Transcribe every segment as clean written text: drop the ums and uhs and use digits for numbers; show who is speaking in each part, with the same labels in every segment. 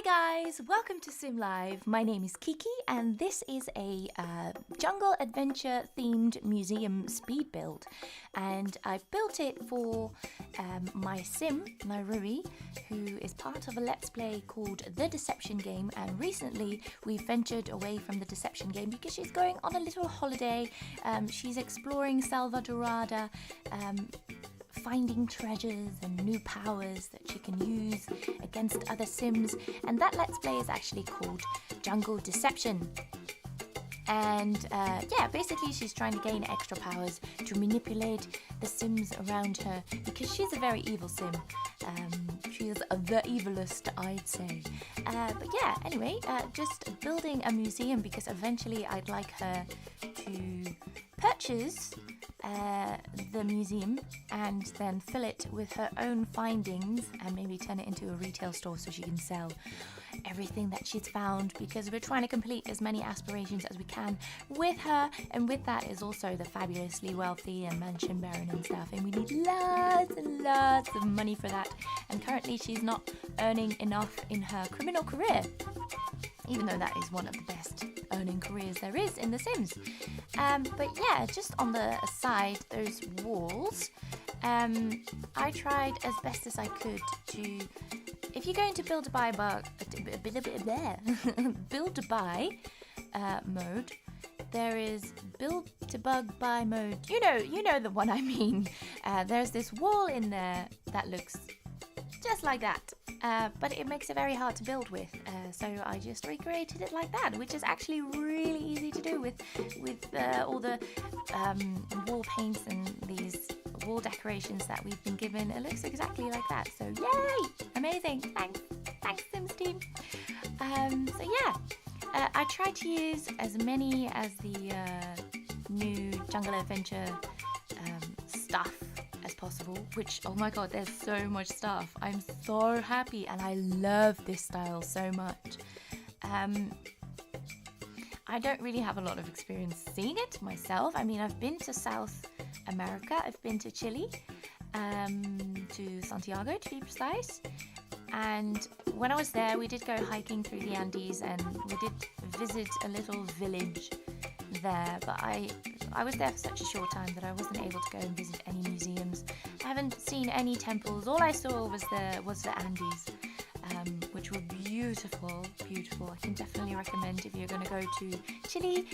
Speaker 1: guys, welcome to SimLive. My name is Kiki and this is a jungle adventure themed museum speed build, and I've built it for my sim, Nairobi, who is part of a let's play called The Deception Game, and recently we've ventured away from the Deception Game because she's going on a little holiday. She's exploring Selvadorada, finding treasures and new powers that she can use against other sims, and that let's play is actually called Jungle Deception. And basically she's trying to gain extra powers to manipulate the sims around her because she's a very evil sim. She is the evilest, I'd say. Anyway, just building a museum because eventually I'd like her to purchase the museum and then fill it with her own findings and maybe turn it into a retail store so she can sell everything that she's found, because we're trying to complete as many aspirations as we can with her, and with that is also the fabulously wealthy and mansion baron and stuff, and we need lots and lots of money for that, and currently she's not earning enough in her criminal career, even though that is one of the best earning careers there is in The Sims. Just on the side, those walls, I tried as best as I could to, if you're going to build a buy mode, there is build to bug buy mode. You know the one I mean. There's this wall in there that looks just like that. But it makes it very hard to build with, so I just recreated it like that, which is actually really easy to do with all the wall paints and these wall decorations that we've been given. It looks exactly like that, so yay! Amazing! Thanks Sims team! I tried to use as many as the new Jungle Adventure stuff as possible, which, oh my god, there's so much stuff. I'm so happy and I love this style so much. I don't really have a lot of experience seeing it myself. I mean, I've been to South America, I've been to Chile, to Santiago to be precise, and when I was there we did go hiking through the Andes and we did visit a little village there, but I was there for such a short time that I wasn't able to go and visit any museums. I haven't seen any temples. All I saw was the Andes, which were beautiful. I can definitely recommend, if you're going to go to Chile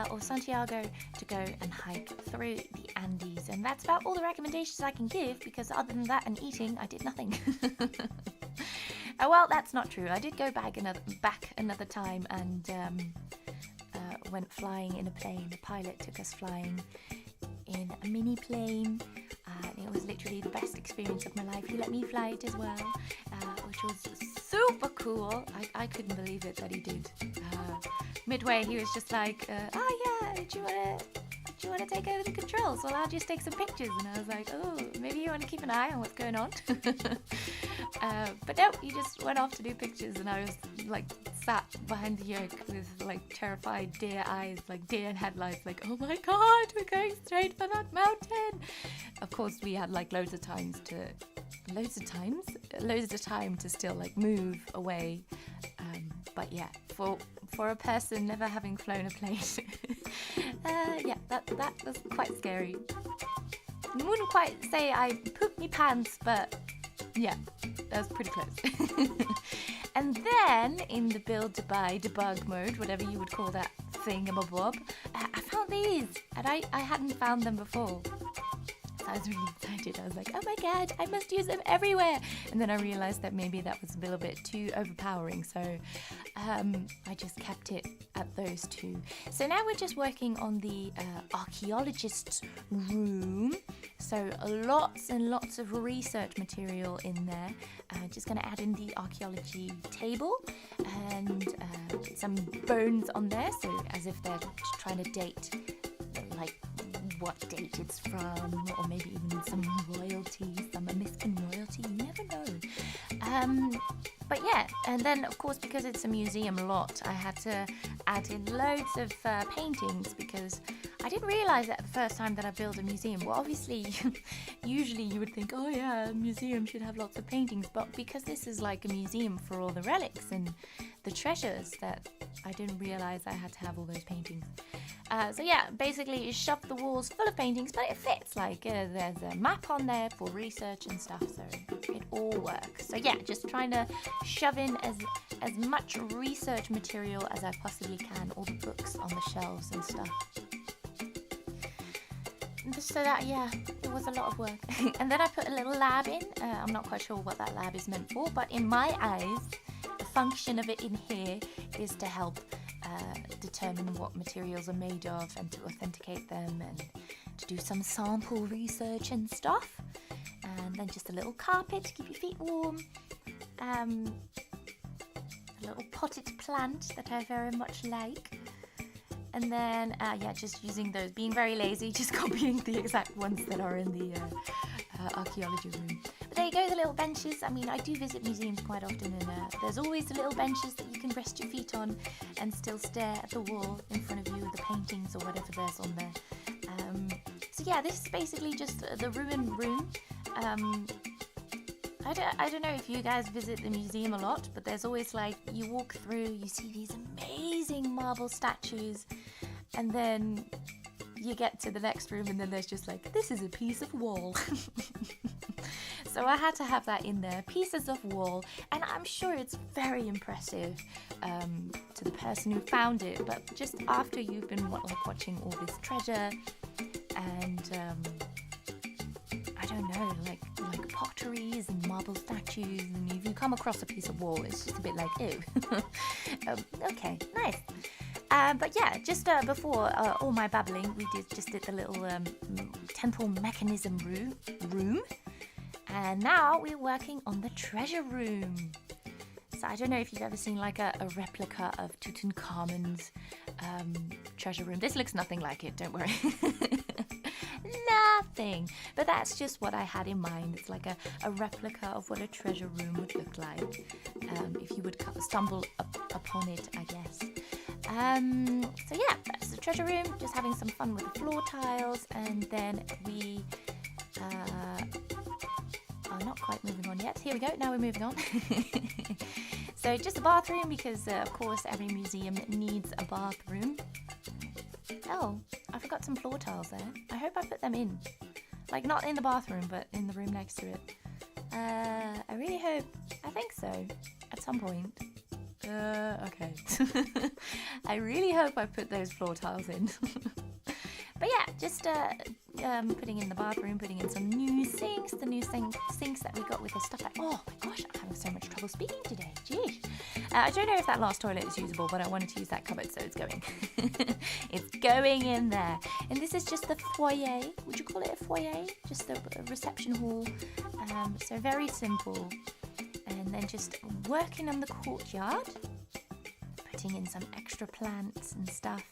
Speaker 1: or Santiago, to go and hike through the Andes. And that's about all the recommendations I can give, because other than that and eating, I did nothing. Oh well, that's not true. I did go back another time and went flying in a plane. The pilot took us flying in a mini plane. It was literally the best experience of my life. He let me fly it as well, which was super cool. I couldn't believe it that he did. Midway, he was just like, "Oh yeah, do you want to take over the controls? Well, I'll just take some pictures." And I was like, "Oh, maybe you want to keep an eye on what's going on." But no, he just went off to do pictures, and I was like sat behind the yoke with like terrified deer eyes, like deer in headlights, like, oh my god, we're going straight for that mountain. Of course, we had like loads of time to still like move away. But yeah, for a person never having flown a plane, that was quite scary. I wouldn't quite say I pooped me pants, but yeah, that was pretty close. And then in the build to buy debug mode, whatever you would call that thingamabob, I found these, and I hadn't found them before. So I was really excited. I was like, oh my god, I must use them everywhere. And then I realized that maybe that was a little bit too overpowering, so I just kept it at those two. So now we're just working on the archaeologist's room. So lots and lots of research material in there. Just going to add in the archaeology table and some bones on there, so as if they're trying to date like what date it's from, or maybe even some royalty, some Omiscan royalty, you never know. But yeah, and then of course, because it's a museum lot, I had to add in loads of paintings, because I didn't realize that the first time that I built a museum. Well, obviously, usually you would think, oh yeah, a museum should have lots of paintings. But because this is like a museum for all the relics and the treasures, that I didn't realize I had to have all those paintings. So yeah, basically you shove the walls full of paintings, but it fits. Like there's a map on there for research and stuff, so it all works. So yeah, just trying to shove in as much research material as I possibly can, all the books on the shelves and stuff. So that, yeah, it was a lot of work. And then I put a little lab in. I'm not quite sure what that lab is meant for, but in my eyes, the function of it in here is to help determine what materials are made of and to authenticate them and to do some sample research and stuff. And then just a little carpet to keep your feet warm. A little potted plant that I very much like. And then, yeah, just using those, being very lazy, just copying the exact ones that are in the archaeology room. But there you go, the little benches. I mean, I do visit museums quite often, and there's always the little benches that you can rest your feet on and still stare at the wall in front of you with the paintings or whatever there's on there. So yeah, this is basically just the ruined room. I don't know if you guys visit the museum a lot, but there's always like, you walk through, you see these amazing marble statues, and then you get to the next room and then there's just like, this is a piece of wall. So I had to have that in there, pieces of wall, and I'm sure it's very impressive to the person who found it, but just after you've been watching all this treasure and I don't know, like potteries and marble statues, and if you come across a piece of wall, it's just a bit like, ew. Okay, nice. But yeah, just before all my babbling, we just did the little temple mechanism room, and now we're working on the treasure room. So I don't know if you've ever seen like a replica of Tutankhamun's treasure room. This looks nothing like it, don't worry. Nothing, but that's just what I had in mind. It's like a replica of what a treasure room would look like if you would stumble upon it, I guess. So yeah, that's the treasure room, just having some fun with the floor tiles, and then we are not quite moving on yet. Here we go, now we're moving on. So just a bathroom, because of course every museum needs a bathroom. Oh, I forgot some floor tiles there. I hope I put them in. Like, not in the bathroom, but in the room next to it. I really hope. I think so. At some point. Okay. I really hope I put those floor tiles in. But yeah, just putting in the bathroom, putting in some new sinks. The new sinks that we got with the stuff like... Oh my gosh, I'm having so much trouble speaking today. Jeez. I don't know if that last toilet is usable, but I wanted to use that cupboard, so it's going. It's going in there. And this is just the foyer. Would you call it a foyer? Just the reception hall. So very simple. And then just working on the courtyard. Putting in some extra plants and stuff.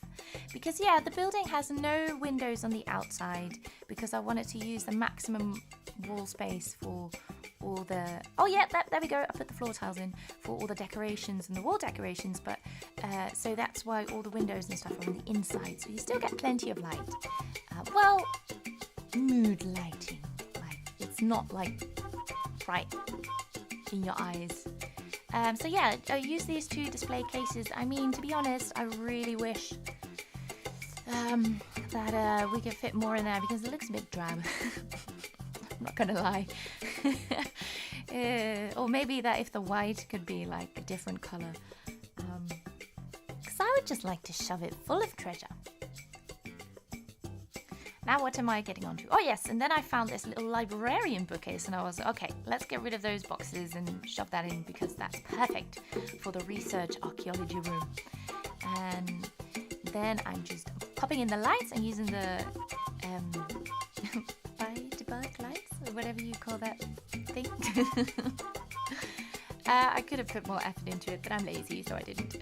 Speaker 1: Because yeah, the building has no windows on the outside, because I wanted to use the maximum wall space for all the... Oh yeah, there we go. I put the floor tiles in for all the decorations and the wall decorations, but so that's why all the windows and stuff are on the inside, so you still get plenty of light. Well, mood lighting. Like, it's not like bright in your eyes. So yeah, I use these two display cases. I mean, to be honest, I really wish that we could fit more in there, because it looks a bit drab. I'm not gonna lie. Or maybe that if the white could be like a different color. Because I would just like to shove it full of treasure. Now what am I getting onto? Oh yes, and then I found this little librarian bookcase, and I was, okay, let's get rid of those boxes and shove that in, because that's perfect for the research archaeology room. And then I'm just popping in the lights and using the debug lights, or whatever you call that thing. I could have put more effort into it, but I'm lazy, so I didn't.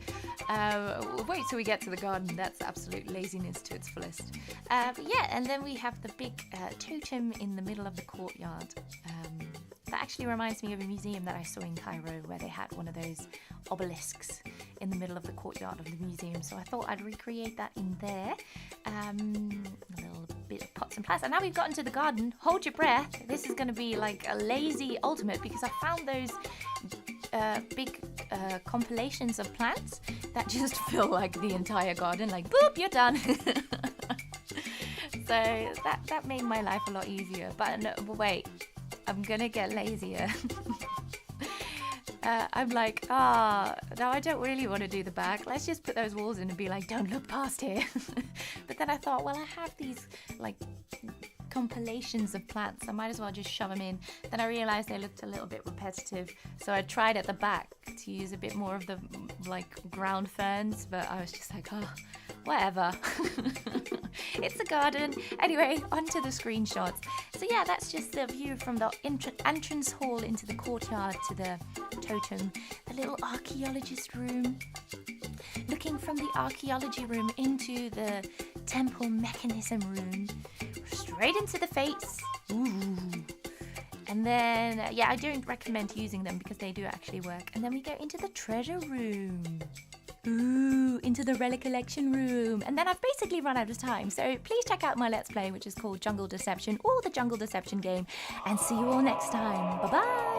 Speaker 1: Wait till we get to the garden. That's absolute laziness to its fullest. But yeah, and then we have the big totem in the middle of the courtyard. That actually reminds me of a museum that I saw in Cairo, where they had one of those obelisks in the middle of the courtyard of the museum. So I thought I'd recreate that in there. A little bit of pots and plants. And now we've gotten to the garden. Hold your breath. This is going to be like a lazy ultimate because I found those big compilations of plants that just fill like the entire garden. Like, boop, you're done. So that made my life a lot easier. But no, wait, I'm going to get lazier. I'm like, no, I don't really want to do the back. Let's just put those walls in and be like, don't look past here. But then I thought, well, I have these like compilations of plants. I might as well just shove them in. Then I realized they looked a little bit repetitive. So I tried at the back to use a bit more of the like ground ferns, but I was just like, oh, whatever. It's a garden. Anyway, on to the screenshots. So yeah, that's just the view from the entrance hall into the courtyard to the totem, the little archaeologist room. Looking from the archaeology room into the temple mechanism room, straight into the face. Ooh. And then, yeah, I don't recommend using them because they do actually work. And then we go into the treasure room. Ooh, into the relic collection room. And then I've basically run out of time. So please check out my Let's Play, which is called Jungle Deception, or the Jungle Deception game. And see you all next time. Bye-bye.